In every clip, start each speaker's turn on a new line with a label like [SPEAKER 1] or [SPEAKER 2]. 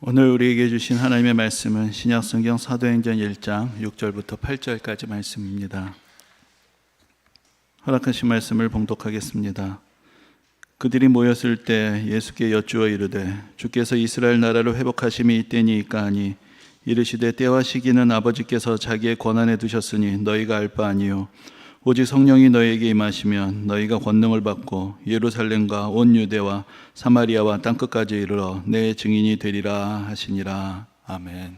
[SPEAKER 1] 오늘 우리에게 주신 하나님의 말씀은 신약성경 사도행전 1장 6절부터 8절까지 말씀입니다. 허락하신 말씀을 봉독하겠습니다. 그들이 모였을 때 예수께 여쭈어 이르되 주께서 이스라엘 나라를 회복하심이 이때니이까 하니 이르시되 때와 시기는 아버지께서 자기의 권한에 두셨으니 너희가 알 바 아니요 오직 성령이 너희에게 임하시면 너희가 권능을 받고 예루살렘과 온 유대와 사마리아와 땅끝까지 이르러 내 증인이 되리라 하시니라. 아멘.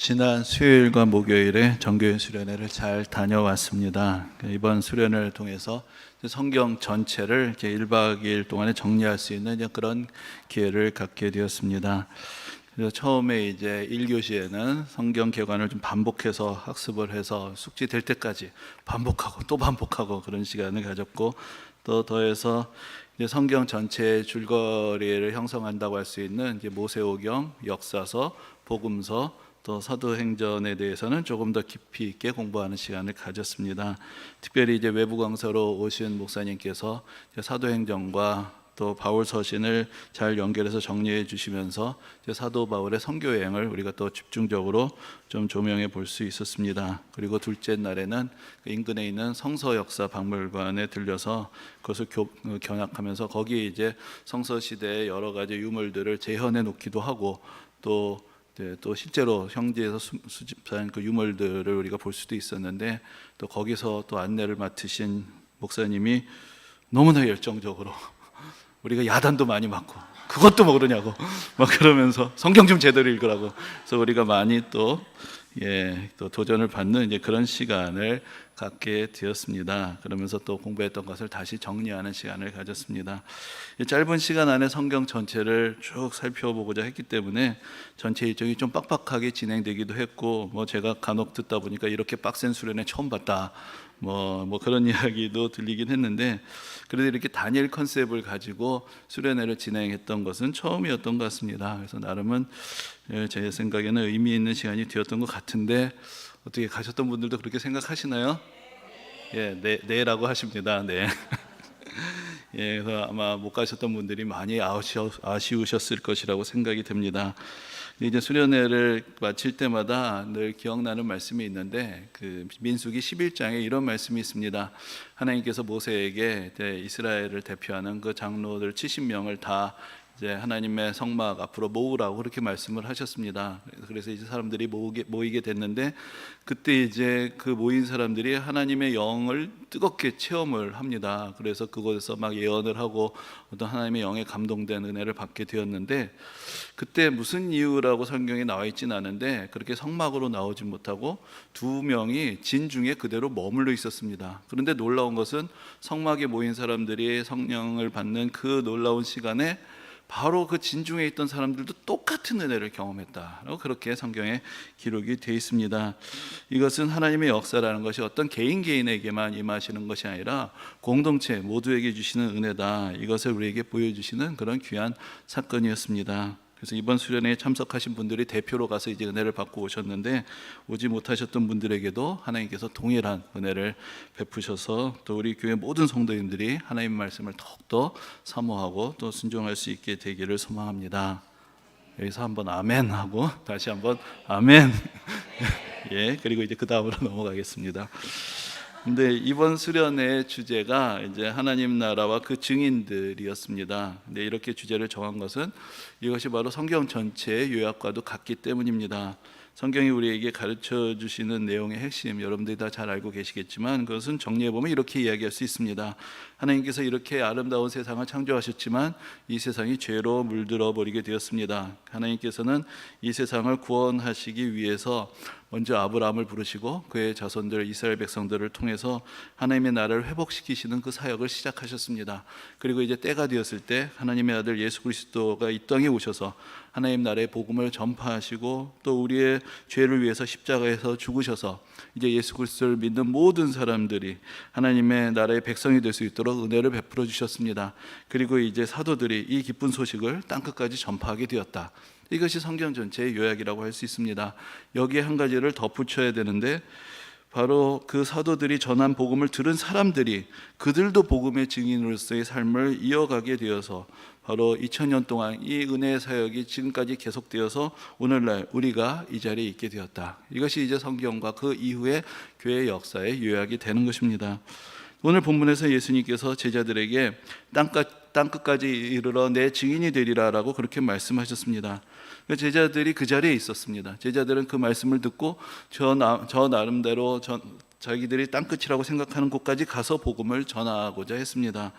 [SPEAKER 1] 지난 수요일과 목요일에 정교회 수련회를 잘 다녀왔습니다. 이번 수련회를 통해서 성경 전체를 1박 2일 동안에 정리할 수 있는 그런 기회를 갖게 되었습니다. 그래서 처음에 이제 1교시에는 성경 개관을 좀 반복해서 학습을 해서 숙지 될 때까지 반복하고 또 반복하고 그런 시간을 가졌고, 또 더해서 이제 성경 전체의 줄거리를 형성한다고 할 수 있는 이제 모세오경, 역사서, 복음서, 또 사도행전에 대해서는 조금 더 깊이 있게 공부하는 시간을 가졌습니다. 특별히 이제 외부 강사로 오신 목사님께서 사도행전과 또 바울 서신을 잘 연결해서 정리해 주시면서 사도 바울의 선교 여행을 우리가 또 집중적으로 좀 조명해 볼 수 있었습니다. 그리고 둘째 날에는 인근에 있는 성서 역사 박물관에 들려서 그것을 견학하면서 거기에 이제 성서 시대의 여러 가지 유물들을 재현해 놓기도 하고 또 실제로 형제에서 수집한 그 유물들을 우리가 볼 수도 있었는데 또 거기서 또 안내를 맡으신 목사님이 너무나 열정적으로 우리가 야단도 많이 맞고 그것도 모르냐고 막 그러면서 성경 좀 제대로 읽으라고. 그래서 우리가 많이 또 도전을 받는 이제 그런 시간을 갖게 되었습니다. 그러면서 또 공부했던 것을 다시 정리하는 시간을 가졌습니다. 짧은 시간 안에 성경 전체를 쭉 살펴보고자 했기 때문에 전체 일정이 좀 빡빡하게 진행되기도 했고, 제가 간혹 듣다 보니까 이렇게 빡센 수련회 처음 봤다. 그런 이야기도 들리긴 했는데, 그래도 이렇게 다니엘 컨셉을 가지고 수련회를 진행했던 것은 처음이었던 것 같습니다. 그래서 나름은 제 생각에는 의미 있는 시간이 되었던 것 같은데, 어떻게 가셨던 분들도 그렇게 생각하시나요? 네라고 하십니다. 네. 그래서 아마 못 가셨던 분들이 많이 아쉬우셨을 것이라고 생각이 듭니다. 이제 수련회를 마칠 때마다 늘 기억나는 말씀이 있는데, 그 민수기 11장에 이런 말씀이 있습니다. 하나님께서 모세에게 이스라엘을 대표하는 그 장로들 70명을 다 이제 하나님의 성막 앞으로 모으라고 그렇게 말씀을 하셨습니다. 그래서 이제 사람들이 모이게 됐는데, 그때 이제 그 모인 사람들이 하나님의 영을 뜨겁게 체험을 합니다. 그래서 그곳에서 막 예언을 하고 어떤 하나님의 영에 감동된 은혜를 받게 되었는데, 그때 무슨 이유라고 성경에 나와 있지는 않은데 그렇게 성막으로 나오지 못하고 두 명이 진중에 그대로 머물러 있었습니다. 그런데 놀라운 것은 성막에 모인 사람들이 성령을 받는 그 놀라운 시간에 바로 그 진중에 있던 사람들도 똑같은 은혜를 경험했다라고 그렇게 성경에 기록이 되어 있습니다. 이것은 하나님의 역사라는 것이 어떤 개인에게만 임하시는 것이 아니라 공동체 모두에게 주시는 은혜다, 이것을 우리에게 보여주시는 그런 귀한 사건이었습니다. 그래서 이번 수련회에 참석하신 분들이 대표로 가서 이제 은혜를 받고 오셨는데, 오지 못하셨던 분들에게도 하나님께서 동일한 은혜를 베푸셔서 또 우리 교회 모든 성도님들이 하나님의 말씀을 더욱더 사모하고 또 순종할 수 있게 되기를 소망합니다. 여기서 한번 아멘 하고 다시 한번 아멘. 그리고 이제 그 다음으로 넘어가겠습니다. 근데 이번 수련의 주제가 이제 하나님 나라와 그 증인들이었습니다. 근데 이렇게 주제를 정한 것은 이것이 바로 성경 전체의 요약과도 같기 때문입니다. 성경이 우리에게 가르쳐 주시는 내용의 핵심, 여러분들이 다 잘 알고 계시겠지만 그것은 정리해보면 이렇게 이야기할 수 있습니다. 하나님께서 이렇게 아름다운 세상을 창조하셨지만 이 세상이 죄로 물들어 버리게 되었습니다. 하나님께서는 이 세상을 구원하시기 위해서 먼저 아브라함을 부르시고 그의 자손들 이스라엘 백성들을 통해서 하나님의 나라를 회복시키시는 그 사역을 시작하셨습니다. 그리고 이제 때가 되었을 때 하나님의 아들 예수 그리스도가 이 땅에 오셔서 하나님 나라의 복음을 전파하시고 또 우리의 죄를 위해서 십자가에서 죽으셔서 이제 예수 그리스도를 믿는 모든 사람들이 하나님의 나라의 백성이 될 수 있도록 은혜를 베풀어 주셨습니다. 그리고 이제 사도들이 이 기쁜 소식을 땅끝까지 전파하게 되었다. 이것이 성경 전체의 요약이라고 할 수 있습니다. 여기에 한 가지를 덧붙여야 되는데, 바로 그 사도들이 전한 복음을 들은 사람들이 그들도 복음의 증인으로서의 삶을 이어가게 되어서 바로 2000년 동안 이 은혜의 사역이 지금까지 계속되어서 오늘날 우리가 이 자리에 있게 되었다. 이것이 이제 성경과 그 이후의 교회의 역사의 요약이 되는 것입니다. 오늘 본문에서 예수님께서 제자들에게 땅끝까지 이르러 내 증인이 되리라 라고 그렇게 말씀하셨습니다. 제자들이 그 자리에 있었습니다. 제자들은 그 말씀을 듣고 저 나름대로 자기들이 땅끝이라고 생각하는 곳까지 가서 복음을 전하고자 했습니다.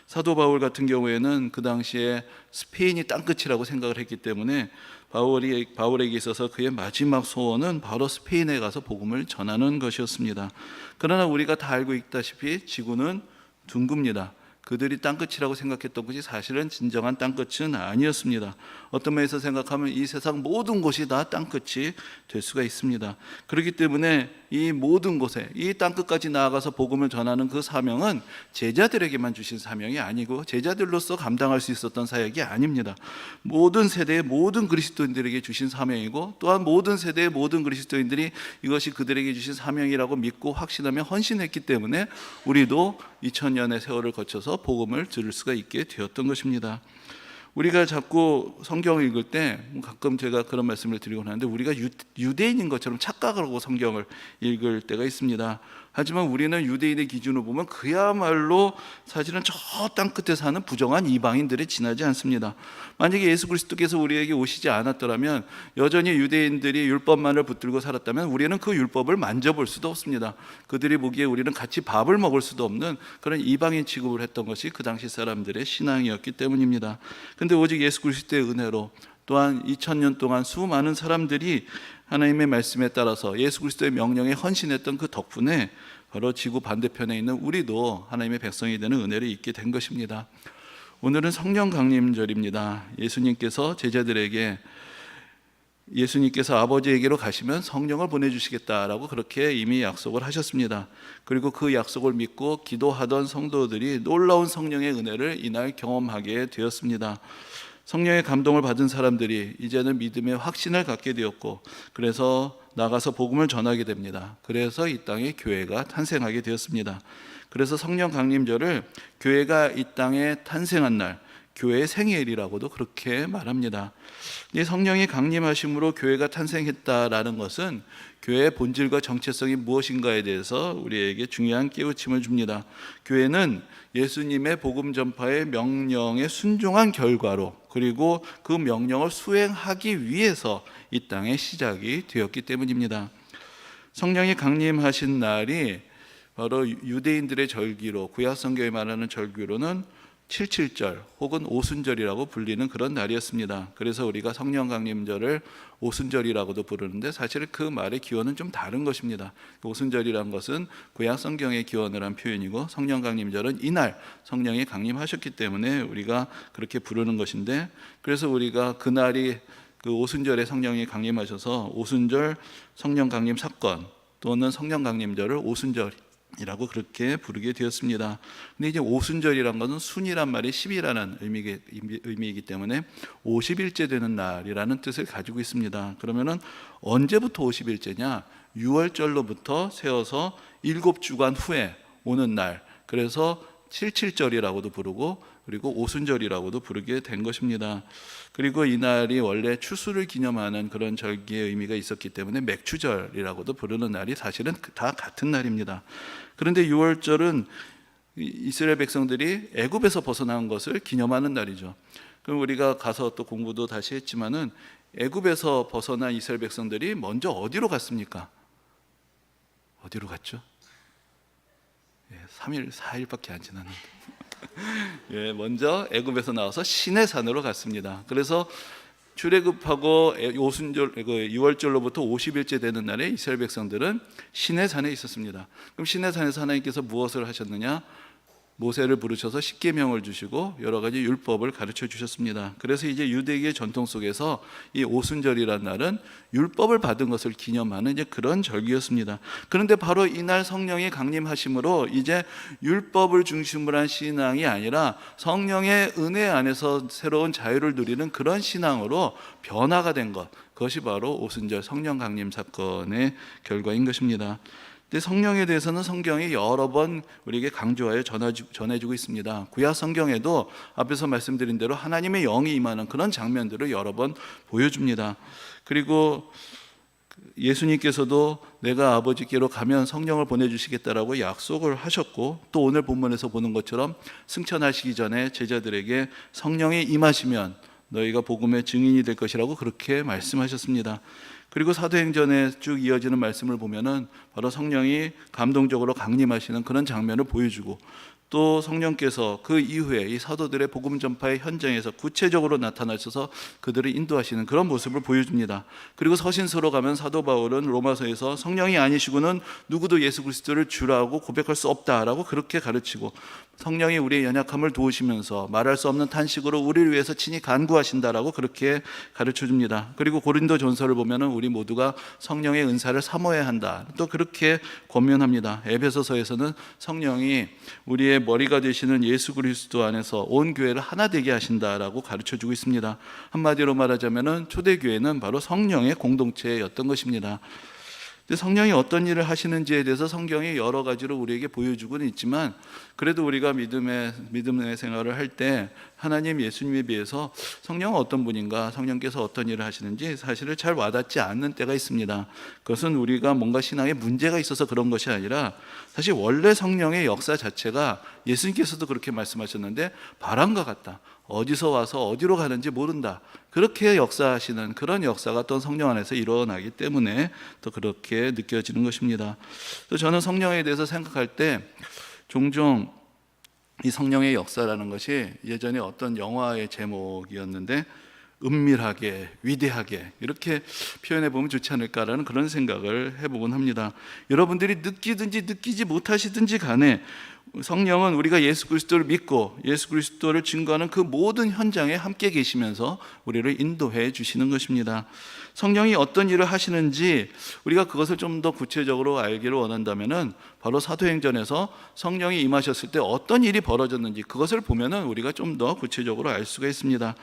[SPEAKER 1] 사도 바울 같은 경우에는 그 당시에 스페인이 땅끝이라고 생각을 했기 때문에 바울에게 있어서 그의 마지막 소원은 바로 스페인에 가서 복음을 전하는 것이었습니다. 그러나 우리가 다 알고 있다시피 지구는 둥굽니다. 그들이 땅끝이라고 생각했던 것이 사실은 진정한 땅끝은 아니었습니다. 어떤 면에서 생각하면 이 세상 모든 곳이 다 땅끝이 될 수가 있습니다. 그렇기 때문에 이 모든 곳에 이 땅끝까지 나아가서 복음을 전하는 그 사명은 제자들에게만 주신 사명이 아니고 제자들로서 감당할 수 있었던 사역이 아닙니다. 모든 세대의 모든 그리스도인들에게 주신 사명이고, 또한 모든 세대의 모든 그리스도인들이 이것이 그들에게 주신 사명이라고 믿고 확신하며 헌신했기 때문에 우리도 2000년의 세월을 거쳐서 복음을 들을 수가 있게 되었던 것입니다. 우리가 자꾸 성경을 읽을 때 가끔 제가 그런 말씀을 드리곤 하는데, 우리가 유대인인 것처럼 착각을 하고 성경을 읽을 때가 있습니다. 하지만 우리는 유대인의 기준으로 보면 그야말로 사실은 저 땅끝에 사는 부정한 이방인들에 지나지 않습니다. 만약에 예수 그리스도께서 우리에게 오시지 않았더라면, 여전히 유대인들이 율법만을 붙들고 살았다면 우리는 그 율법을 만져볼 수도 없습니다. 그들이 보기에 우리는 같이 밥을 먹을 수도 없는 그런 이방인 취급을 했던 것이 그 당시 사람들의 신앙이었기 때문입니다. 그런데 오직 예수 그리스도의 은혜로, 또한 2000년 동안 수많은 사람들이 하나님의 말씀에 따라서 예수 그리스도의 명령에 헌신했던 그 덕분에 바로 지구 반대편에 있는 우리도 하나님의 백성이 되는 은혜를 잊게 된 것입니다. 오늘은 성령 강림절입니다. 예수님께서 제자들에게, 예수님께서 아버지에게로 가시면 성령을 보내주시겠다라고 그렇게 이미 약속을 하셨습니다. 그리고 그 약속을 믿고 기도하던 성도들이 놀라운 성령의 은혜를 이날 경험하게 되었습니다. 성령의 감동을 받은 사람들이 이제는 믿음의 확신을 갖게 되었고, 그래서 나가서 복음을 전하게 됩니다. 그래서 이 땅에 교회가 탄생하게 되었습니다. 그래서 성령 강림절을 교회가 이 땅에 탄생한 날, 교회의 생일이라고도 그렇게 말합니다. 이 성령이 강림하심으로 교회가 탄생했다라는 것은 교회의 본질과 정체성이 무엇인가에 대해서 우리에게 중요한 깨우침을 줍니다. 교회는 예수님의 복음 전파의 명령에 순종한 결과로, 그리고 그 명령을 수행하기 위해서 이 땅의 시작이 되었기 때문입니다. 성령이 강림하신 날이 바로 유대인들의 절기로, 구약 성경에 말하는 절기로는 77절 혹은 오순절이라고 불리는 그런 날이었습니다. 그래서 우리가 성령 강림절을 오순절이라고도 부르는데, 사실 그 말의 기원은 좀 다른 것입니다. 오순절이란 것은 구약 성경에 기원을 한 표현이고, 성령 강림절은 이날 성령이 강림하셨기 때문에 우리가 그렇게 부르는 것인데, 그래서 우리가 그날이 그 오순절에 성령이 강림하셔서 오순절 성령 강림 사건 또는 성령 강림절을 오순절이라고 그렇게 부르게 되었습니다. 근데 이제 오순절이란 것은 순이란 말이 10이라는 의미이기 때문에 50일째 되는 날이라는 뜻을 가지고 있습니다. 그러면은 언제부터 50일째냐? 6월절로부터 세어서 7주간 후에 오는 날, 그래서 77절이라고도 부르고, 그리고 오순절이라고도 부르게 된 것입니다. 그리고 이날이 원래 추수를 기념하는 그런 절기의 의미가 있었기 때문에 맥추절이라고도 부르는 날이 사실은 다 같은 날입니다. 그런데 6월절은 이스라엘 백성들이 애굽에서 벗어난 것을 기념하는 날이죠. 그럼 우리가 가서 또 공부도 다시 했지만은, 애굽에서 벗어난 이스라엘 백성들이 먼저 어디로 갔습니까? 어디로 갔죠? 3일, 4일밖에 안 지났는데 먼저 애굽에서 나와서 시내산으로 갔습니다. 그래서 출애굽하고 오순절, 6월절로부터 50일째 되는 날에 이스라엘 백성들은 시내산에 있었습니다. 그럼 시내산에서 하나님께서 무엇을 하셨느냐? 모세를 부르셔서 십계명을 주시고 여러 가지 율법을 가르쳐 주셨습니다. 그래서 이제 유대계의 전통 속에서 이 오순절이라는 날은 율법을 받은 것을 기념하는 이제 그런 절기였습니다. 그런데 바로 이날 성령이 강림하심으로 이제 율법을 중심으로 한 신앙이 아니라 성령의 은혜 안에서 새로운 자유를 누리는 그런 신앙으로 변화가 된 것, 그것이 바로 오순절 성령 강림 사건의 결과인 것입니다. 근데 성령에 대해서는 성경이 여러 번 우리에게 강조하여 전해주고 있습니다. 구약 성경에도 앞에서 말씀드린 대로 하나님의 영이 임하는 그런 장면들을 여러 번 보여줍니다. 그리고 예수님께서도 내가 아버지께로 가면 성령을 보내주시겠다라고 약속을 하셨고, 또 오늘 본문에서 보는 것처럼 승천하시기 전에 제자들에게 성령이 임하시면 너희가 복음의 증인이 될 것이라고 그렇게 말씀하셨습니다. 그리고 사도행전에 쭉 이어지는 말씀을 보면은 바로 성령이 감동적으로 강림하시는 그런 장면을 보여주고, 또 성령께서 그 이후에 이 사도들의 복음 전파의 현장에서 구체적으로 나타나셔서 그들을 인도하시는 그런 모습을 보여줍니다. 그리고 서신서로 가면 사도 바울은 로마서에서 성령이 아니시고는 누구도 예수 그리스도를 주라고 고백할 수 없다라고 그렇게 가르치고, 성령이 우리의 연약함을 도우시면서 말할 수 없는 탄식으로 우리를 위해서 친히 간구하신다라고 그렇게 가르쳐 줍니다. 그리고 고린도전서를 보면은 우리 모두가 성령의 은사를 사모해야 한다, 또 그렇게 권면합니다. 에베소서에서는 성령이 우리의 머리가 되시는 예수 그리스도 안에서 온 교회를 하나 되게 하신다라고 가르쳐 주고 있습니다. 한마디로 말하자면은 초대교회는 바로 성령의 공동체였던 것입니다. 성령이 어떤 일을 하시는지에 대해서 성경이 여러 가지로 우리에게 보여주고는 있지만, 그래도 우리가 믿음의 생활을 할 때 하나님 예수님에 비해서 성령은 어떤 분인가, 성령께서 어떤 일을 하시는지 사실을 잘 와닿지 않는 때가 있습니다. 그것은 우리가 뭔가 신앙에 문제가 있어서 그런 것이 아니라, 사실 원래 성령의 역사 자체가 예수님께서도 그렇게 말씀하셨는데 바람과 같다, 어디서 와서 어디로 가는지 모른다, 그렇게 역사하시는 그런 역사가 또 성령 안에서 일어나기 때문에 또 그렇게 느껴지는 것입니다. 또 저는 성령에 대해서 생각할 때 종종 이 성령의 역사라는 것이 예전에 어떤 영화의 제목이었는데, 은밀하게, 위대하게 이렇게 표현해 보면 좋지 않을까라는 그런 생각을 해보곤 합니다. 여러분들이 느끼든지 느끼지 못하시든지 간에 성령은 우리가 예수 그리스도를 믿고 예수 그리스도를 증거하는 그 모든 현장에 함께 계시면서 우리를 인도해 주시는 것입니다. 성령이 어떤 일을 하시는지 우리가 그것을 좀 더 구체적으로 알기를 원한다면은 바로 사도행전에서 성령이 임하셨을 때 어떤 일이 벌어졌는지 그것을 보면은 우리가 좀 더 구체적으로 알 수가 있습니다.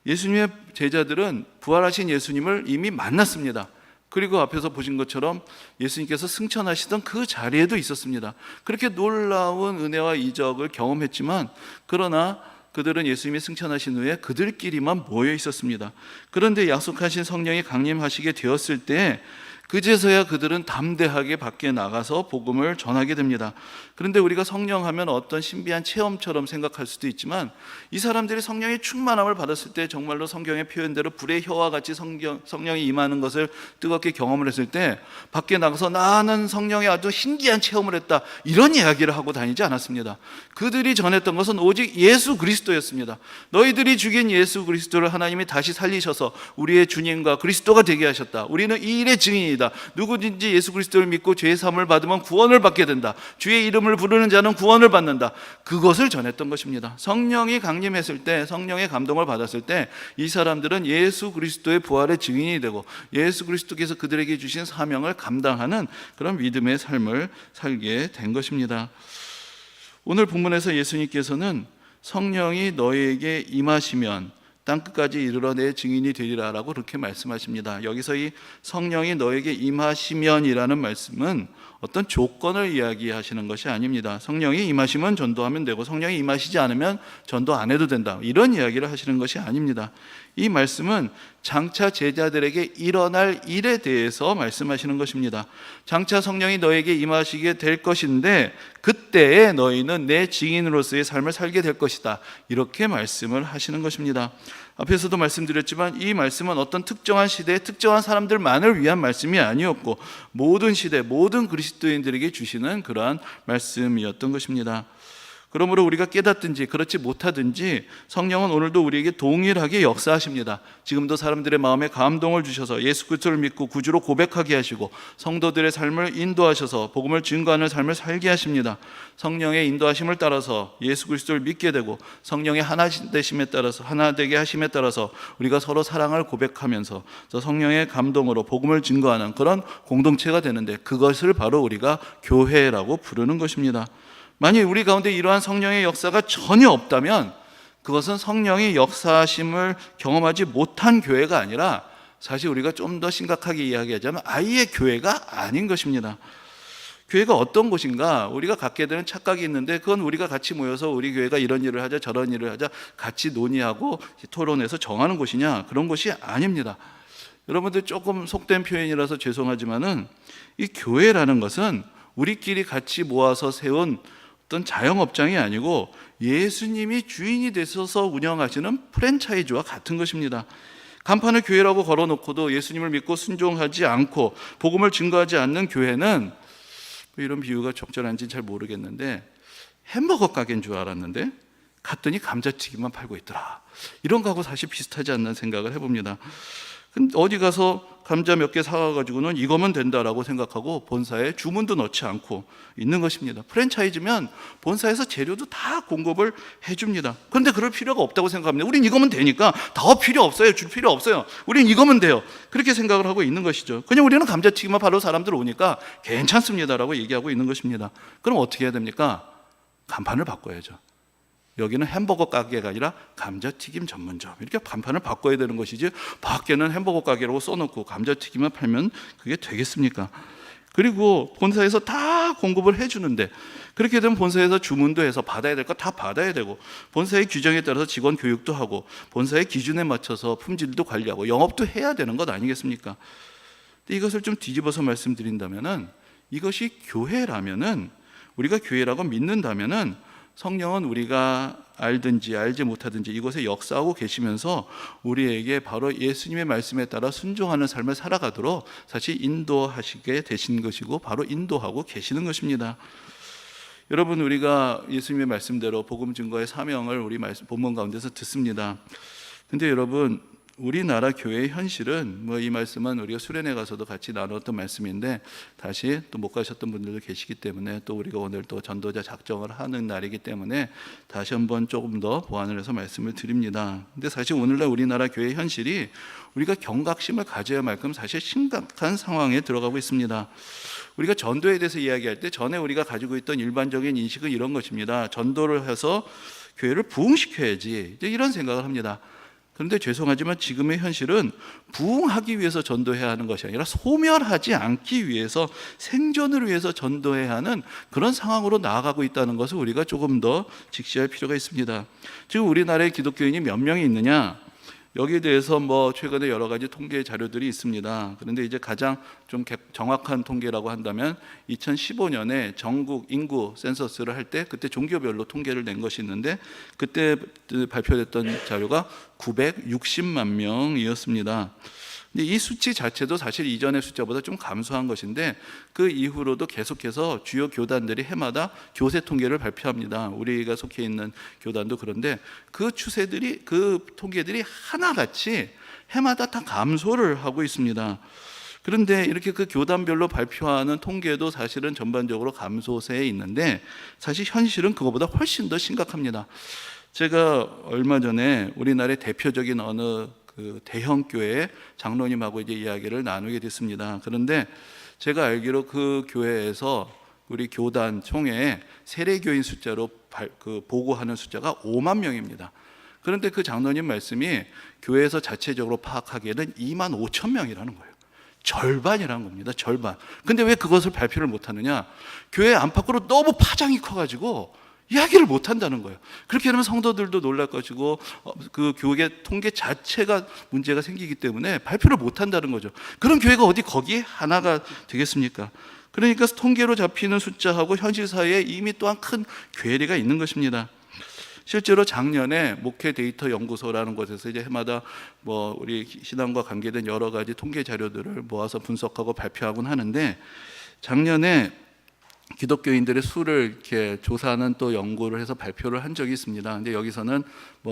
[SPEAKER 1] 예수님의 제자들은 부활하신 예수님을 이미 만났습니다. 그리고 앞에서 보신 것처럼 예수님께서 승천하시던 그 자리에도 있었습니다. 그렇게 놀라운 은혜와 이적을 경험했지만, 그러나 그들은 예수님이 승천하신 후에 그들끼리만 모여 있었습니다. 그런데 약속하신 성령이 강림하시게 되었을 때 그제서야 그들은 담대하게 밖에 나가서 복음을 전하게 됩니다. 그런데 우리가 성령 하면 어떤 신비한 체험처럼 생각할 수도 있지만, 이 사람들이 성령의 충만함을 받았을 때 정말로 성경의 표현대로 불의 혀와 같이 성령이 임하는 것을 뜨겁게 경험을 했을 때 밖에 나가서 나는 성령의 아주 신기한 체험을 했다, 이런 이야기를 하고 다니지 않았습니다. 그들이 전했던 것은 오직 예수 그리스도였습니다. 너희들이 죽인 예수 그리스도를 하나님이 다시 살리셔서 우리의 주님과 그리스도가 되게 하셨다. 우리는 이 일의 증인이다. 누구든지 예수 그리스도를 믿고 죄의 사함을 받으면 구원을 받게 된다. 주의 이름을 부르는 자는 구원을 받는다. 그것을 전했던 것입니다. 성령이 강림했을 때, 성령의 감동을 받았을 때 이 사람들은 예수 그리스도의 부활의 증인이 되고 예수 그리스도께서 그들에게 주신 사명을 감당하는 그런 믿음의 삶을 살게 된 것입니다. 오늘 본문에서 예수님께서는 성령이 너희에게 임하시면 땅끝까지 이르러 내 증인이 되리라 라고 그렇게 말씀하십니다. 여기서 이 성령이 너에게 임하시면이라는 말씀은 어떤 조건을 이야기하시는 것이 아닙니다. 성령이 임하시면 전도하면 되고 성령이 임하시지 않으면 전도 안 해도 된다, 이런 이야기를 하시는 것이 아닙니다. 이 말씀은 장차 제자들에게 일어날 일에 대해서 말씀하시는 것입니다. 장차 성령이 너에게 임하시게 될 것인데 그때에 너희는 내 증인으로서의 삶을 살게 될 것이다, 이렇게 말씀을 하시는 것입니다. 앞에서도 말씀드렸지만 이 말씀은 어떤 특정한 시대에 특정한 사람들만을 위한 말씀이 아니었고 모든 시대, 모든 그리스도인들에게 주시는 그러한 말씀이었던 것입니다. 그러므로 우리가 깨닫든지 그렇지 못하든지 성령은 오늘도 우리에게 동일하게 역사하십니다. 지금도 사람들의 마음에 감동을 주셔서 예수 그리스도를 믿고 구주로 고백하게 하시고 성도들의 삶을 인도하셔서 복음을 증거하는 삶을 살게 하십니다. 성령의 인도하심을 따라서 예수 그리스도를 믿게 되고 성령의 하나 되심에 따라서, 하나 되게 하심에 따라서 우리가 서로 사랑을 고백하면서 성령의 감동으로 복음을 증거하는 그런 공동체가 되는데, 그것을 바로 우리가 교회라고 부르는 것입니다. 만약 우리 가운데 이러한 성령의 역사가 전혀 없다면 그것은 성령의 역사하심을 경험하지 못한 교회가 아니라, 사실 우리가 좀 더 심각하게 이야기하자면 아예 교회가 아닌 것입니다. 교회가 어떤 곳인가, 우리가 갖게 되는 착각이 있는데 그건 우리가 같이 모여서 우리 교회가 이런 일을 하자 저런 일을 하자 같이 논의하고 토론해서 정하는 곳이냐, 그런 곳이 아닙니다. 여러분들 조금 속된 표현이라서 죄송하지만은 이 교회라는 것은 우리끼리 같이 모아서 세운 어떤 자영업장이 아니고 예수님이 주인이 되셔서 운영하시는 프랜차이즈와 같은 것입니다. 간판을 교회라고 걸어놓고도 예수님을 믿고 순종하지 않고 복음을 증거하지 않는 교회는, 이런 비유가 적절한지는 잘 모르겠는데 햄버거 가게인 줄 알았는데 갔더니 감자튀김만 팔고 있더라. 이런 거하고 사실 비슷하지 않나 생각을 해봅니다. 근데 어디 가서 감자 몇 개 사와가지고는 이거면 된다라고 생각하고 본사에 주문도 넣지 않고 있는 것입니다. 프랜차이즈면 본사에서 재료도 다 공급을 해줍니다. 그런데 그럴 필요가 없다고 생각합니다. 우린 이거면 되니까 더 필요 없어요. 줄 필요 없어요. 우린 이거면 돼요. 그렇게 생각을 하고 있는 것이죠. 그냥 우리는 감자튀김만 바로 사람들 오니까 괜찮습니다라고 얘기하고 있는 것입니다. 그럼 어떻게 해야 됩니까? 간판을 바꿔야죠. 여기는 햄버거 가게가 아니라 감자튀김 전문점, 이렇게 간판을 바꿔야 되는 것이지, 밖에는 햄버거 가게라고 써놓고 감자튀김만 팔면 그게 되겠습니까? 그리고 본사에서 다 공급을 해주는데, 그렇게 되면 본사에서 주문도 해서 받아야 될 거 다 받아야 되고, 본사의 규정에 따라서 직원 교육도 하고, 본사의 기준에 맞춰서 품질도 관리하고 영업도 해야 되는 것 아니겠습니까? 근데 이것을 좀 뒤집어서 말씀드린다면은, 이것이 교회라면은, 우리가 교회라고 믿는다면은, 성령은 우리가 알든지 알지 못하든지 이곳에 역사하고 계시면서 우리에게 바로 예수님의 말씀에 따라 순종하는 삶을 살아가도록 사실 인도하시게 되신 것이고, 바로 인도하고 계시는 것입니다. 여러분, 우리가 예수님의 말씀대로 복음 증거의 사명을 우리 본문 가운데서 듣습니다. 근데 여러분, 우리나라 교회의 현실은, 이 말씀은 우리가 수련회 가서도 같이 나눴던 말씀인데, 다시 또 못 가셨던 분들도 계시기 때문에, 또 우리가 오늘 또 전도자 작정을 하는 날이기 때문에 다시 한번 조금 더 보완을 해서 말씀을 드립니다. 근데 사실 오늘날 우리나라 교회의 현실이 우리가 경각심을 가져야 할 만큼 사실 심각한 상황에 들어가고 있습니다. 우리가 전도에 대해서 이야기할 때 전에 우리가 가지고 있던 일반적인 인식은 이런 것입니다. 전도를 해서 교회를 부흥시켜야지, 이제 이런 생각을 합니다. 그런데 죄송하지만 지금의 현실은 부흥하기 위해서 전도해야 하는 것이 아니라 소멸하지 않기 위해서, 생존을 위해서 전도해야 하는 그런 상황으로 나아가고 있다는 것을 우리가 조금 더 직시할 필요가 있습니다. 지금 우리나라에 기독교인이 몇 명이 있느냐? 여기에 대해서 최근에 여러 가지 통계 자료들이 있습니다. 그런데 이제 가장 좀 정확한 통계라고 한다면 2015년에 전국 인구 센서스를 할 때, 그때 종교별로 통계를 낸 것이 있는데, 그때 발표됐던 자료가 960만 명이었습니다. 근데 이 수치 자체도 사실 이전의 숫자보다 좀 감소한 것인데, 그 이후로도 계속해서 주요 교단들이 해마다 교세 통계를 발표합니다. 우리가 속해 있는 교단도 그런데 그 추세들이, 그 통계들이 하나같이 해마다 다 감소를 하고 있습니다. 그런데 이렇게 그 교단별로 발표하는 통계도 사실은 전반적으로 감소세에 있는데, 사실 현실은 그거보다 훨씬 더 심각합니다. 제가 얼마 전에 우리나라의 대표적인 어느 대형 교회 장로님하고 이제 이야기를 나누게 됐습니다. 그런데 제가 알기로 그 교회에서 우리 교단 총회 세례교인 숫자로 보고하는 숫자가 5만 명입니다. 그런데 그 장로님 말씀이 교회에서 자체적으로 파악하기에는 2만 5천 명이라는 거예요. 절반이라는 겁니다. 절반. 근데 왜 그것을 발표를 못하느냐? 교회 안팎으로 너무 파장이 커가지고 이야기를 못한다는 거예요. 그렇게 되면 성도들도 놀랄 것이고, 그 교회 통계 자체가 문제가 생기기 때문에 발표를 못한다는 거죠. 그런 교회가 어디 거기에 하나가 되겠습니까? 그러니까 통계로 잡히는 숫자하고 현실 사이에 이미 또한 큰 괴리가 있는 것입니다. 실제로 작년에 목회 데이터 연구소라는 곳에서 이제 해마다 우리 신앙과 관계된 여러 가지 통계 자료들을 모아서 분석하고 발표하곤 하는데, 작년에 기독교인들의 수를 이렇게 조사하는 또 연구를 해서 발표를 한 적이 있습니다. 근데 여기서는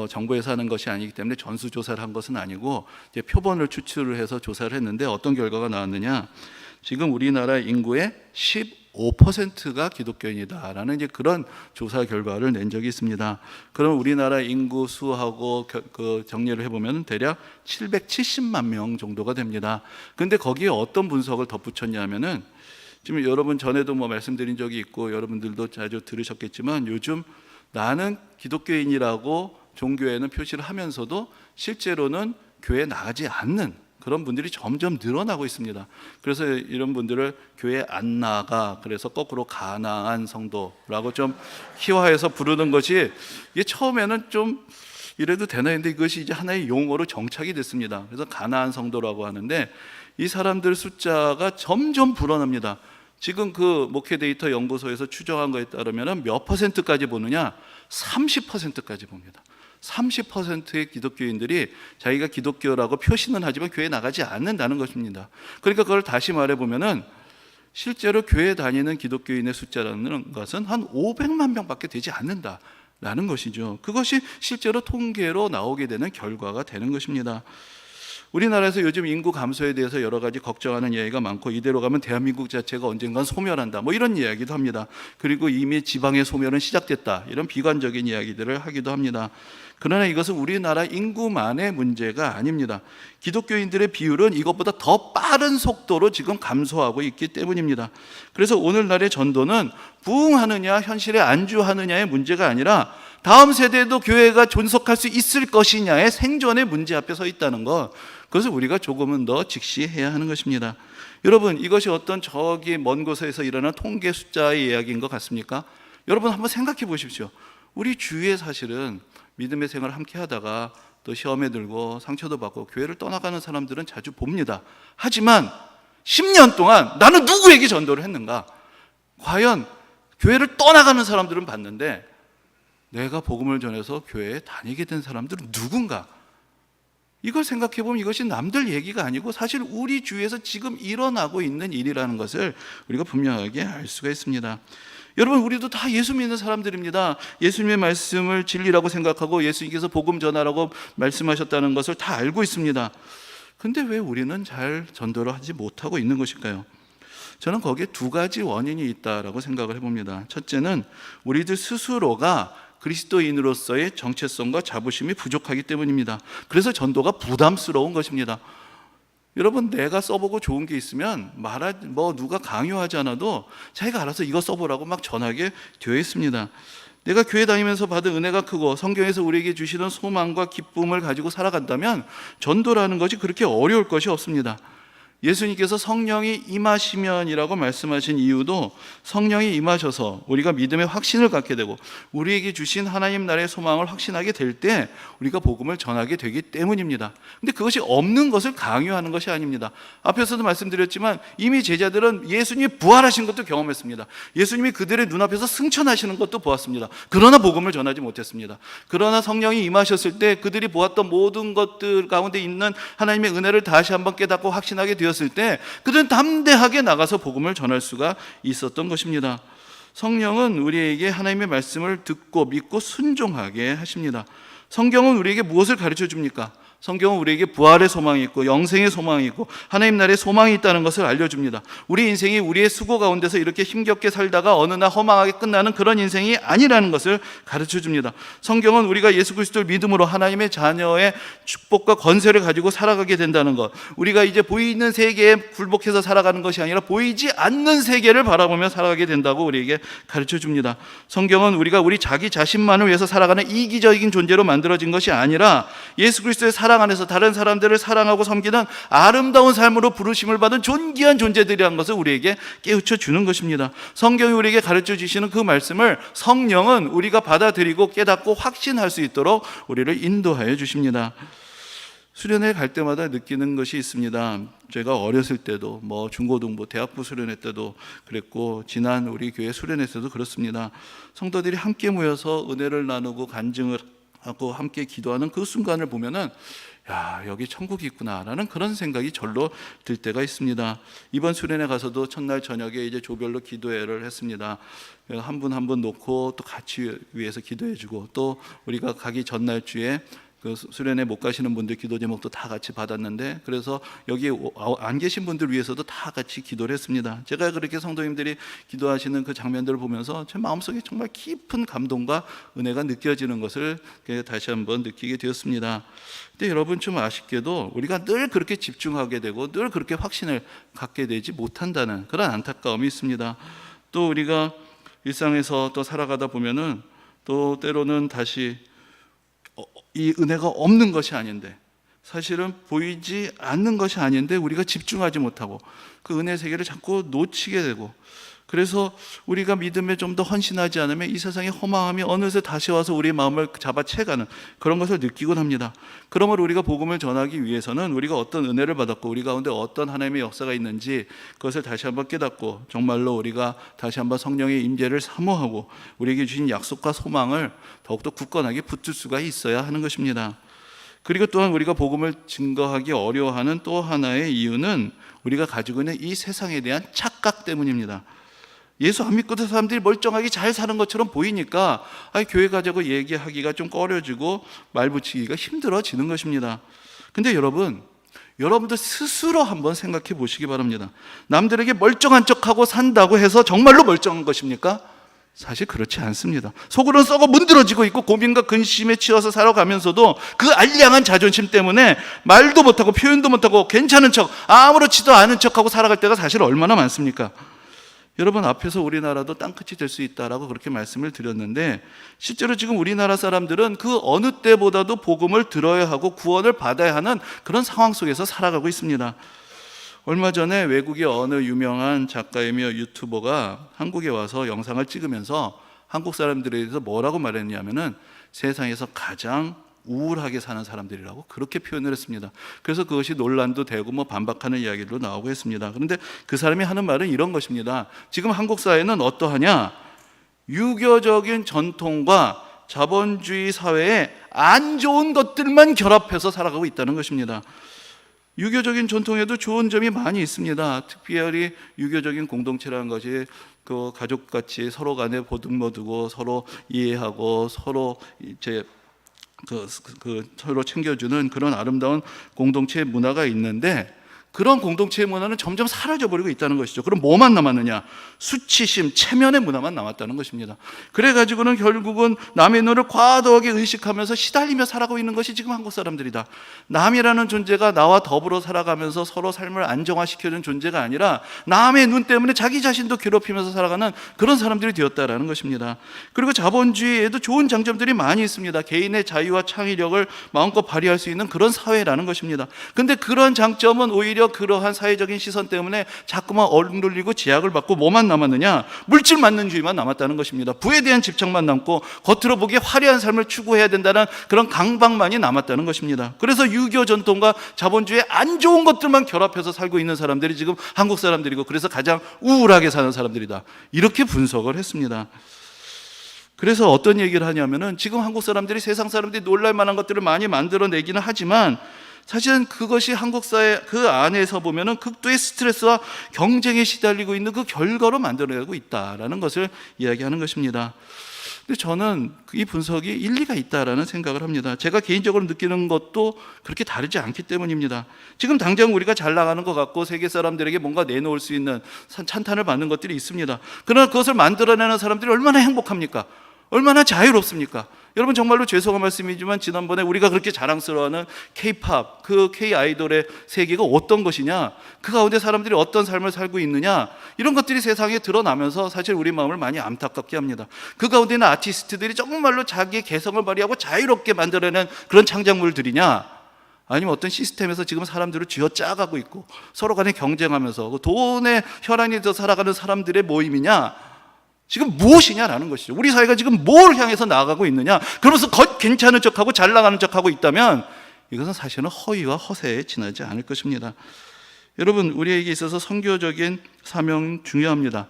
[SPEAKER 1] 정부에서 하는 것이 아니기 때문에 전수 조사를 한 것은 아니고, 이제 표본을 추출을 해서 조사를 했는데, 어떤 결과가 나왔느냐? 지금 우리나라 인구의 15%가 기독교인이다라는 이제 그런 조사 결과를 낸 적이 있습니다. 그럼 우리나라 인구 수하고 정리를 해보면 대략 770만 명 정도가 됩니다. 그런데 거기에 어떤 분석을 덧붙였냐면은, 지금 여러분 전에도 말씀드린 적이 있고 여러분들도 자주 들으셨겠지만, 요즘 나는 기독교인이라고 종교에는 표시를 하면서도 실제로는 교회에 나가지 않는 그런 분들이 점점 늘어나고 있습니다. 그래서 이런 분들을 교회에 안 나가, 그래서 거꾸로 가나안 성도라고 좀 희화해서 부르는 것이, 이게 처음에는 좀 이래도 되나 했는데 이것이 이제 하나의 용어로 정착이 됐습니다. 그래서 가나안 성도라고 하는데, 이 사람들 숫자가 점점 불어납니다. 지금 그 목회 데이터 연구소에서 추정한 거에 따르면 몇 퍼센트까지 보느냐? 30%까지 봅니다. 30%의 기독교인들이 자기가 기독교라고 표시는 하지만 교회에 나가지 않는다는 것입니다. 그러니까 그걸 다시 말해보면은 실제로 교회 다니는 기독교인의 숫자라는 것은 한 500만 명밖에 되지 않는다라는 것이죠. 그것이 실제로 통계로 나오게 되는 결과가 되는 것입니다. 우리나라에서 요즘 인구 감소에 대해서 여러 가지 걱정하는 이야기가 많고, 이대로 가면 대한민국 자체가 언젠간 소멸한다, 뭐 이런 이야기도 합니다. 그리고 이미 지방의 소멸은 시작됐다, 이런 비관적인 이야기들을 하기도 합니다. 그러나 이것은 우리나라 인구만의 문제가 아닙니다. 기독교인들의 비율은 이것보다 더 빠른 속도로 지금 감소하고 있기 때문입니다. 그래서 오늘날의 전도는 부흥하느냐 현실에 안주하느냐의 문제가 아니라 다음 세대에도 교회가 존속할 수 있을 것이냐의 생존의 문제 앞에 서 있다는 것, 그것을 우리가 조금은 더 직시해야 하는 것입니다. 여러분, 이것이 어떤 저기 먼 곳에서 일어난 통계 숫자의 이야기인 것 같습니까? 여러분 한번 생각해 보십시오. 우리 주위에 사실은 믿음의 생활을 함께 하다가 또 시험에 들고 상처도 받고 교회를 떠나가는 사람들은 자주 봅니다. 하지만 10년 동안 나는 누구에게 전도를 했는가? 과연 교회를 떠나가는 사람들은 봤는데 내가 복음을 전해서 교회에 다니게 된 사람들은 누군가? 이걸 생각해 보면 이것이 남들 얘기가 아니고 사실 우리 주위에서 지금 일어나고 있는 일이라는 것을 우리가 분명하게 알 수가 있습니다. 여러분, 우리도 다 예수 믿는 사람들입니다. 예수님의 말씀을 진리라고 생각하고 예수님께서 복음 전하라고 말씀하셨다는 것을 다 알고 있습니다. 근데 왜 우리는 잘 전도를 하지 못하고 있는 것일까요? 저는 거기에 두 가지 원인이 있다라고 생각을 해봅니다. 첫째는 우리들 스스로가 그리스도인으로서의 정체성과 자부심이 부족하기 때문입니다. 그래서 전도가 부담스러운 것입니다. 여러분, 내가 써보고 좋은 게 있으면 누가 강요하지 않아도 자기가 알아서 이거 써보라고 막 전하게 되어 있습니다. 내가 교회 다니면서 받은 은혜가 크고 성경에서 우리에게 주시는 소망과 기쁨을 가지고 살아간다면 전도라는 것이 그렇게 어려울 것이 없습니다. 예수님께서 성령이 임하시면이라고 말씀하신 이유도 성령이 임하셔서 우리가 믿음의 확신을 갖게 되고 우리에게 주신 하나님 나라의 소망을 확신하게 될 때 우리가 복음을 전하게 되기 때문입니다. 근데 그것이 없는 것을 강요하는 것이 아닙니다. 앞에서도 말씀드렸지만 이미 제자들은 예수님이 부활하신 것도 경험했습니다. 예수님이 그들의 눈앞에서 승천하시는 것도 보았습니다. 그러나 복음을 전하지 못했습니다. 그러나 성령이 임하셨을 때 그들이 보았던 모든 것들 가운데 있는 하나님의 은혜를 다시 한번 깨닫고 확신하게 되었습니다. 때 그들은 담대하게 나가서 복음을 전할 수가 있었던 것입니다. 성령은 우리에게 하나님의 말씀을 듣고 믿고 순종하게 하십니다. 성경은 우리에게 무엇을 가르쳐 줍니까? 성경은 우리에게 부활의 소망이 있고 영생의 소망이 있고 하나님 나라의 소망이 있다는 것을 알려줍니다. 우리 인생이 우리의 수고 가운데서 이렇게 힘겹게 살다가 어느 날 허망하게 끝나는 그런 인생이 아니라는 것을 가르쳐줍니다. 성경은 우리가 예수 그리스도를 믿음으로 하나님의 자녀의 축복과 권세를 가지고 살아가게 된다는 것, 우리가 이제 보이는 세계에 굴복해서 살아가는 것이 아니라 보이지 않는 세계를 바라보며 살아가게 된다고 우리에게 가르쳐줍니다. 성경은 우리가 우리 자기 자신만을 위해서 살아가는 이기적인 존재로 만들어진 것이 아니라 예수 그리스도의 사랑 안에서 다른 사람들을 사랑하고 섬기는 아름다운 삶으로 부르심을 받은 존귀한 존재들이라는 것을 우리에게 깨우쳐 주는 것입니다. 성경이 우리에게 가르쳐 주시는 그 말씀을 성령은 우리가 받아들이고 깨닫고 확신할 수 있도록 우리를 인도하여 주십니다. 수련회 갈 때마다 느끼는 것이 있습니다. 제가 어렸을 때도 중고등부, 대학부 수련회 때도 그랬고 지난 우리 교회 수련회 때도 그렇습니다. 성도들이 함께 모여서 은혜를 나누고 간증을 하고 함께 기도하는 그 순간을 보면은 여기 천국이 있구나라는 그런 생각이 절로 들 때가 있습니다. 이번 수련회 가서도 첫날 저녁에 이제 조별로 기도회를 했습니다. 한 분 한 분 놓고 또 같이 위해서 기도해주고, 또 우리가 가기 전날 주에 그 수련회 못 가시는 분들 기도 제목도 다 같이 받았는데, 그래서 여기 안 계신 분들 위해서도 다 같이 기도를 했습니다. 제가 그렇게 성도님들이 기도하시는 그 장면들을 보면서 제 마음속에 정말 깊은 감동과 은혜가 느껴지는 것을 다시 한번 느끼게 되었습니다. 근데 여러분, 좀 아쉽게도 우리가 늘 그렇게 집중하게 되고 늘 그렇게 확신을 갖게 되지 못한다는 그런 안타까움이 있습니다. 또 우리가 일상에서 또 살아가다 보면은 또 때로는 다시 이 은혜가 없는 것이 아닌데, 사실은 보이지 않는 것이 아닌데 우리가 집중하지 못하고 그 은혜 세계를 자꾸 놓치게 되고, 그래서 우리가 믿음에 좀 더 헌신하지 않으면 이 세상의 허망함이 어느새 다시 와서 우리의 마음을 잡아채가는 그런 것을 느끼곤 합니다. 그러므로 우리가 복음을 전하기 위해서는 우리가 어떤 은혜를 받았고 우리 가운데 어떤 하나님의 역사가 있는지 그것을 다시 한번 깨닫고 정말로 우리가 다시 한번 성령의 임재를 사모하고 우리에게 주신 약속과 소망을 더욱더 굳건하게 붙들 수가 있어야 하는 것입니다. 그리고 또한 우리가 복음을 증거하기 어려워하는 또 하나의 이유는 우리가 가지고 있는 이 세상에 대한 착각 때문입니다. 예수 안 믿고 든 사람들이 멀쩡하게 잘 사는 것처럼 보이니까 교회 가자고 얘기하기가 좀 꺼려지고 말 붙이기가 힘들어지는 것입니다. 근데 여러분들 스스로 한번 생각해 보시기 바랍니다. 남들에게 멀쩡한 척하고 산다고 해서 정말로 멀쩡한 것입니까? 사실 그렇지 않습니다. 속으로는 썩어 문드러지고 있고 고민과 근심에 치여서 살아가면서도 그 알량한 자존심 때문에 말도 못하고 표현도 못하고 괜찮은 척, 아무렇지도 않은 척하고 살아갈 때가 사실 얼마나 많습니까? 여러분, 앞에서 우리나라도 땅끝이 될 수 있다라고 그렇게 말씀을 드렸는데, 실제로 지금 우리나라 사람들은 그 어느 때보다도 복음을 들어야 하고 구원을 받아야 하는 그런 상황 속에서 살아가고 있습니다. 얼마 전에 외국의 어느 유명한 작가이며 유튜버가 한국에 와서 영상을 찍으면서 한국 사람들에 대해서 뭐라고 말했냐면은 세상에서 가장 우울하게 사는 사람들이라고 그렇게 표현을 했습니다. 그래서 그것이 논란도 되고 반박하는 이야기도 나오고 했습니다. 그런데 그 사람이 하는 말은 이런 것입니다. 지금 한국 사회는 어떠하냐? 유교적인 전통과 자본주의 사회에 안 좋은 것들만 결합해서 살아가고 있다는 것입니다. 유교적인 전통에도 좋은 점이 많이 있습니다. 특별히 유교적인 공동체라는 것이 그 가족같이 서로 간에 보듬어두고 서로 이해하고 서로 이제 서로 챙겨주는 그런 아름다운 공동체 문화가 있는데, 그런 공동체의 문화는 점점 사라져버리고 있다는 것이죠. 그럼 뭐만 남았느냐? 수치심, 체면의 문화만 남았다는 것입니다. 그래가지고는 결국은 남의 눈을 과도하게 의식하면서 시달리며 살아가고 있는 것이 지금 한국 사람들이다. 남이라는 존재가 나와 더불어 살아가면서 서로 삶을 안정화시켜준 존재가 아니라 남의 눈 때문에 자기 자신도 괴롭히면서 살아가는 그런 사람들이 되었다라는 것입니다. 그리고 자본주의에도 좋은 장점들이 많이 있습니다. 개인의 자유와 창의력을 마음껏 발휘할 수 있는 그런 사회라는 것입니다. 근데 그런 장점은 오히려 그러한 사회적인 시선 때문에 자꾸만 억눌리고 제약을 받고 뭐만 남았느냐? 물질 만능주의만 남았다는 것입니다. 부에 대한 집착만 남고 겉으로 보기에 화려한 삶을 추구해야 된다는 그런 강박만이 남았다는 것입니다. 그래서 유교 전통과 자본주의의 안 좋은 것들만 결합해서 살고 있는 사람들이 지금 한국 사람들이고, 그래서 가장 우울하게 사는 사람들이다, 이렇게 분석을 했습니다. 그래서 어떤 얘기를 하냐면은, 지금 한국 사람들이 세상 사람들이 놀랄 만한 것들을 많이 만들어내기는 하지만 사실은 그것이 한국 사회 그 안에서 보면은 극도의 스트레스와 경쟁에 시달리고 있는 그 결과로 만들어내고 있다라는 것을 이야기하는 것입니다. 근데 저는 이 분석이 일리가 있다라는 생각을 합니다. 제가 개인적으로 느끼는 것도 그렇게 다르지 않기 때문입니다. 지금 당장 우리가 잘 나가는 것 같고 세계 사람들에게 뭔가 내놓을 수 있는 찬탄을 받는 것들이 있습니다. 그러나 그것을 만들어내는 사람들이 얼마나 행복합니까? 얼마나 자유롭습니까? 여러분, 정말로 죄송한 말씀이지만 지난번에 우리가 그렇게 자랑스러워하는 K-팝, 그 K-아이돌의 세계가 어떤 것이냐, 그 가운데 사람들이 어떤 삶을 살고 있느냐, 이런 것들이 세상에 드러나면서 사실 우리 마음을 많이 안타깝게 합니다. 그 가운데 있는 아티스트들이 정말로 자기의 개성을 발휘하고 자유롭게 만들어낸 그런 창작물들이냐, 아니면 어떤 시스템에서 지금 사람들을 쥐어짜가고 있고 서로 간에 경쟁하면서 돈의 혈안이 더 살아가는 사람들의 모임이냐, 지금 무엇이냐라는 것이죠. 우리 사회가 지금 뭘 향해서 나아가고 있느냐, 그러면서 괜찮은 척하고 잘 나가는 척하고 있다면 이것은 사실은 허위와 허세에 지나지 않을 것입니다. 여러분, 우리에게 있어서 선교적인 사명 중요합니다.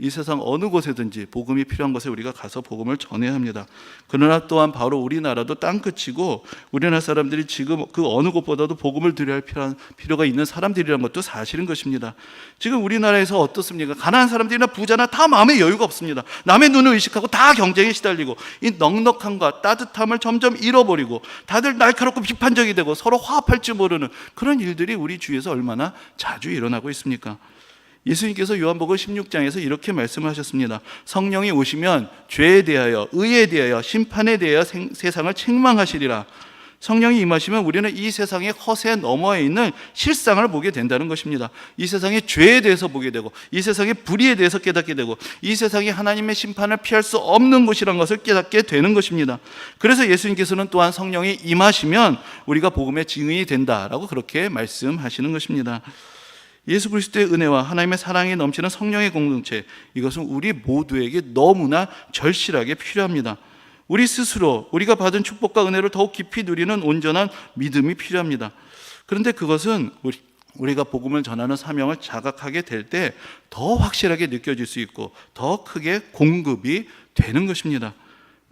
[SPEAKER 1] 이 세상 어느 곳에든지 복음이 필요한 곳에 우리가 가서 복음을 전해야 합니다. 그러나 또한 바로 우리나라도 땅끝이고 우리나라 사람들이 지금 그 어느 곳보다도 복음을 드려야 할 필요가 있는 사람들이라는 것도 사실인 것입니다. 지금 우리나라에서 어떻습니까? 가난한 사람들이나 부자나 다 마음에 여유가 없습니다. 남의 눈을 의식하고 다 경쟁에 시달리고 이 넉넉함과 따뜻함을 점점 잃어버리고 다들 날카롭고 비판적이 되고 서로 화합할 줄 모르는 그런 일들이 우리 주위에서 얼마나 자주 일어나고 있습니까? 예수님께서 요한복음 16장에서 이렇게 말씀하셨습니다. 성령이 오시면 죄에 대하여, 의에 대하여, 심판에 대하여 세상을 책망하시리라. 성령이 임하시면 우리는 이 세상의 허세 너머에 있는 실상을 보게 된다는 것입니다. 이 세상의 죄에 대해서 보게 되고, 이 세상의 불의에 대해서 깨닫게 되고, 이 세상이 하나님의 심판을 피할 수 없는 곳이라는 것을 깨닫게 되는 것입니다. 그래서 예수님께서는 또한 성령이 임하시면 우리가 복음의 증인이 된다라고 그렇게 말씀하시는 것입니다. 예수 그리스도의 은혜와 하나님의 사랑이 넘치는 성령의 공동체, 이것은 우리 모두에게 너무나 절실하게 필요합니다. 우리 스스로 우리가 받은 축복과 은혜를 더욱 깊이 누리는 온전한 믿음이 필요합니다. 그런데 그것은 우리가 복음을 전하는 사명을 자각하게 될 때 더 확실하게 느껴질 수 있고 더 크게 공급이 되는 것입니다.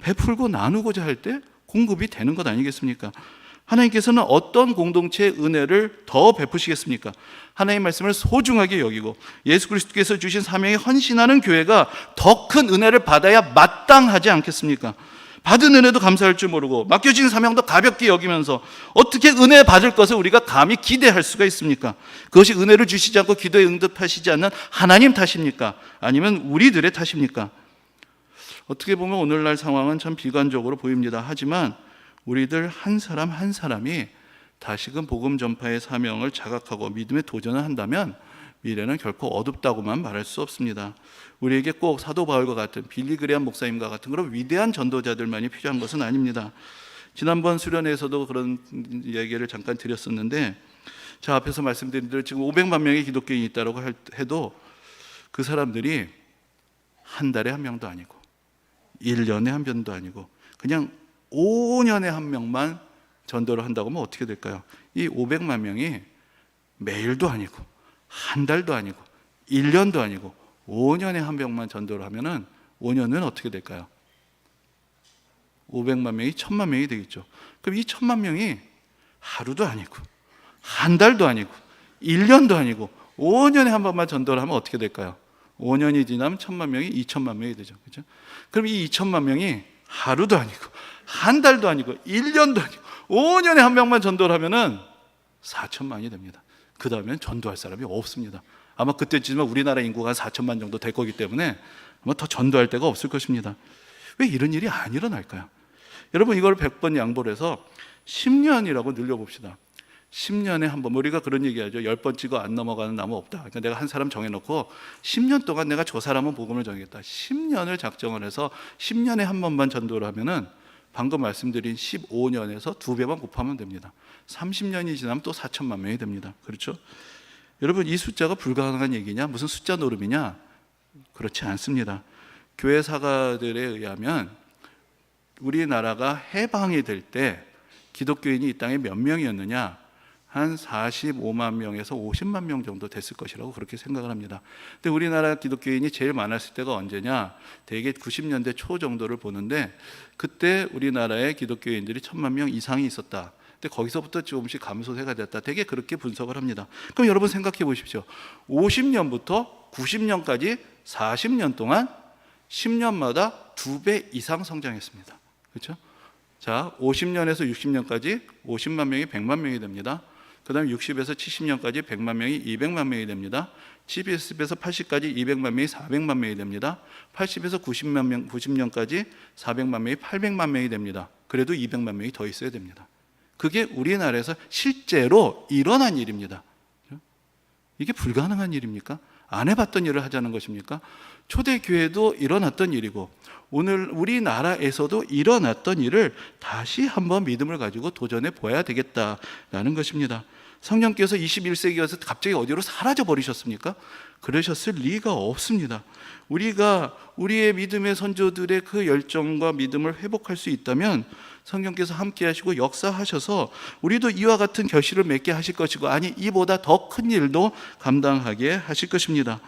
[SPEAKER 1] 베풀고 나누고자 할 때 공급이 되는 것 아니겠습니까? 하나님께서는 어떤 공동체의 은혜를 더 베푸시겠습니까? 하나님의 말씀을 소중하게 여기고 예수 그리스도께서 주신 사명에 헌신하는 교회가 더 큰 은혜를 받아야 마땅하지 않겠습니까? 받은 은혜도 감사할 줄 모르고 맡겨진 사명도 가볍게 여기면서 어떻게 은혜 받을 것을 우리가 감히 기대할 수가 있습니까? 그것이 은혜를 주시지 않고 기도에 응답하시지 않는 하나님 탓입니까? 아니면 우리들의 탓입니까? 어떻게 보면 오늘날 상황은 참 비관적으로 보입니다. 하지만 우리들 한 사람 한 사람이 다시금 복음 전파의 사명을 자각하고 믿음에 도전을 한다면 미래는 결코 어둡다고만 말할 수 없습니다. 우리에게 꼭 사도 바울과 같은 빌리 그레함 목사님과 같은 그런 위대한 전도자들만이 필요한 것은 아닙니다. 지난번 수련회에서도 그런 얘기를 잠깐 드렸었는데, 저 앞에서 말씀드린 대로 지금 500만 명의 기독교인이 있다고 해도 그 사람들이 한 달에 한 명도 아니고 1년에 한 명도 아니고 그냥 5년에 한 명만 전도를 한다고 하면 어떻게 될까요? 이 500만 명이 매일도 아니고 한 달도 아니고 1년도 아니고 5년에 한 명만 전도를 하면은 5년은 어떻게 될까요? 500만 명이 1000만 명이 되겠죠. 그럼 이 1000만 명이 하루도 아니고 한 달도 아니고 1년도 아니고 5년에 한 번만 전도를 하면 어떻게 될까요? 5년이 지나면 1000만 명이 2000만 명이 되죠. 그렇죠? 그럼 이 2000만 명이 하루도 아니고 한 달도 아니고 1년도 아니고 5년에 한 명만 전도를 하면은 4천만이 됩니다. 그 다음엔 전도할 사람이 없습니다. 아마 그때쯤이면 우리나라 인구가 4천만 정도 될 거기 때문에 아마 더 전도할 데가 없을 것입니다. 왜 이런 일이 안 일어날까요? 여러분, 이걸 100번 양보를 해서 10년이라고 늘려봅시다. 10년에 한 번, 우리가 그런 얘기하죠. 10번 찍어 안 넘어가는 나무 없다. 그러니까 내가 한 사람 정해놓고 10년 동안 내가 저 사람은 복음을 전하겠다. 10년을 작정을 해서 10년에 한 번만 전도를 하면은 방금 말씀드린 15년에서 2배만 곱하면 됩니다. 30년이 지나면 또 4천만 명이 됩니다. 그렇죠? 여러분, 이 숫자가 불가능한 얘기냐? 무슨 숫자 노름이냐? 그렇지 않습니다. 교회 사가들에 의하면 우리나라가 해방이 될 때 기독교인이 이 땅에 몇 명이었느냐? 한 45만 명에서 50만 명 정도 됐을 것이라고 그렇게 생각을 합니다. 근데 우리나라 기독교인이 제일 많았을 때가 언제냐? 대개 90년대 초 정도를 보는데 그때 우리나라의 기독교인들이 1000만 명 이상이 있었다. 근데 거기서부터 조금씩 감소세가 됐다. 되게 그렇게 분석을 합니다. 그럼 여러분 생각해 보십시오. 50년부터 90년까지 40년 동안 10년마다 2배 이상 성장했습니다. 그렇죠? 자, 50년에서 60년까지 50만 명이 100만 명이 됩니다. 그 다음에 60에서 70년까지 100만 명이 200만 명이 됩니다. 70에서 80까지 200만 명이 400만 명이 됩니다. 80에서 90년까지 400만 명이 800만 명이 됩니다. 그래도 200만 명이 더 있어야 됩니다. 그게 우리나라에서 실제로 일어난 일입니다. 이게 불가능한 일입니까? 안 해봤던 일을 하자는 것입니까? 초대교회도 일어났던 일이고 오늘 우리나라에서도 일어났던 일을 다시 한번 믿음을 가지고 도전해 보아야 되겠다라는 것입니다. 성령께서 21세기 와서 갑자기 어디로 사라져 버리셨습니까? 그러셨을 리가 없습니다. 우리가 우리의 믿음의 선조들의 그 열정과 믿음을 회복할 수 있다면 성령께서 함께 하시고 역사하셔서 우리도 이와 같은 결실을 맺게 하실 것이고, 아니 이보다 더 큰 일도 감당하게 하실 것입니다.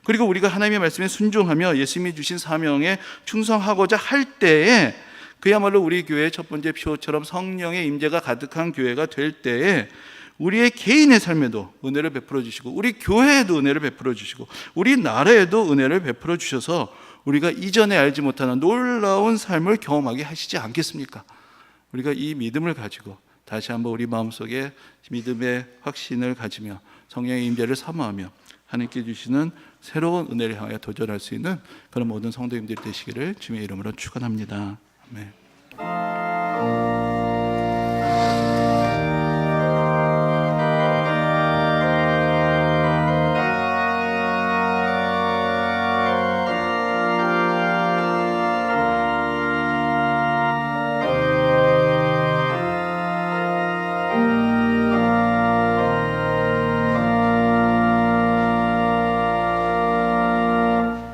[SPEAKER 1] 그리고 우리가 하나님의 말씀에 순종하며 예수님이 주신 사명에 충성하고자 할 때에 그야말로 우리 교회의 첫 번째 표처럼 성령의 임재가 가득한 교회가 될 때에 우리의 개인의 삶에도 은혜를 베풀어 주시고 우리 교회에도 은혜를 베풀어 주시고 우리나라에도 은혜를 베풀어 주셔서 우리가 이전에 알지 못하는 놀라운 삶을 경험하게 하시지 않겠습니까? 우리가 이 믿음을 가지고 다시 한번 우리 마음속에 믿음의 확신을 가지며 성령의 임재를 사모하며 하나님께 주시는 새로운 은혜를 향하여 도전할 수 있는 그런 모든 성도님들이 되시기를 주님의 이름으로 축원합니다. 아멘.